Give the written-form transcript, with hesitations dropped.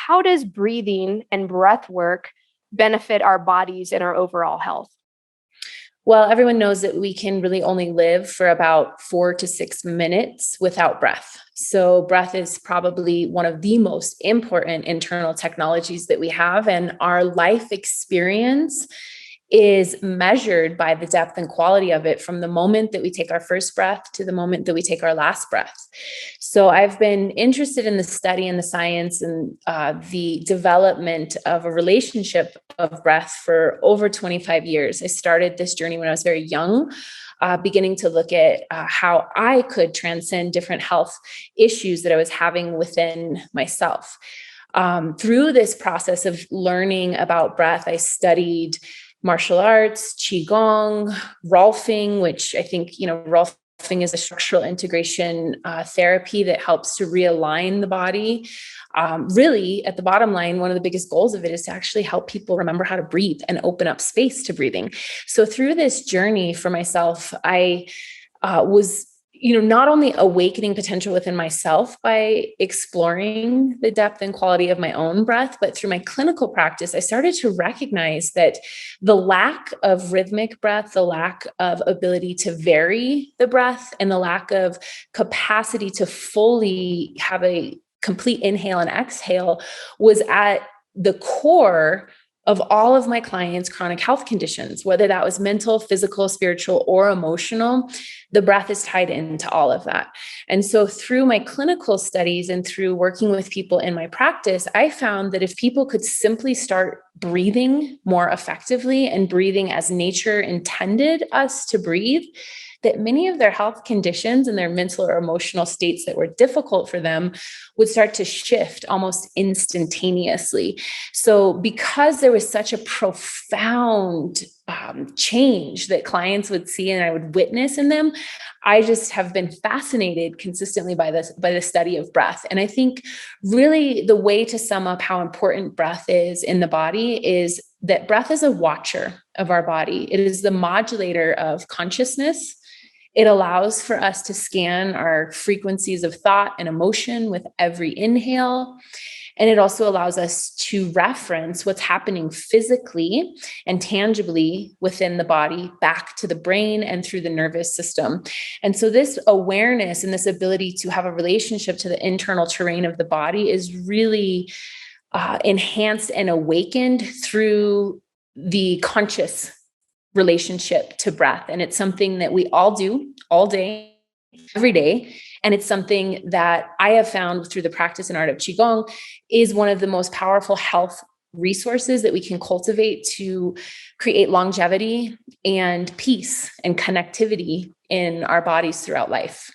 how does breathing and breath work benefit our bodies and our overall health? Well, everyone knows that we can really only live for about 4 to 6 minutes without breath. So breath is probably one of the most important internal technologies that we have, and our life experience is measured by the depth and quality of it from the moment that we take our first breath to the moment that we take our last breath. So I've been interested in the study and the science and the development of a relationship of breath for over 25 years. I started this journey when I was very young, beginning to look at how I could transcend different health issues that I was having within myself. Through this process of learning about breath, I studied martial arts, qigong, rolfing, which I think, rolfing is a structural integration therapy that helps to realign the body. Really, at the bottom line, one of the biggest goals of it is to actually help people remember how to breathe and open up space to breathing. So through this journey for myself, I was not only awakening potential within myself by exploring the depth and quality of my own breath, but through my clinical practice, I started to recognize that the lack of rhythmic breath, the lack of ability to vary the breath, and the lack of capacity to fully have a complete inhale and exhale was at the core of all of my clients' chronic health conditions, whether that was mental, physical, spiritual, or emotional. The breath is tied into all of that. And so through my clinical studies and through working with people in my practice, I found that if people could simply start breathing more effectively and breathing as nature intended us to breathe, that many of their health conditions and their mental or emotional states that were difficult for them would start to shift almost instantaneously. So because there was such a profound change that clients would see and I would witness in them, I just have been fascinated consistently by the study of breath. And I think really the way to sum up how important breath is in the body is that breath is a watcher of our body. It is the modulator of consciousness. It allows for us to scan our frequencies of thought and emotion with every inhale. And it also allows us to reference what's happening physically and tangibly within the body back to the brain and through the nervous system. And so this awareness and this ability to have a relationship to the internal terrain of the body is really enhanced and awakened through the conscious relationship to breath. And it's something that we all do all day, every day. And it's something that I have found through the practice and art of Qigong is one of the most powerful health resources that we can cultivate to create longevity and peace and connectivity in our bodies throughout life.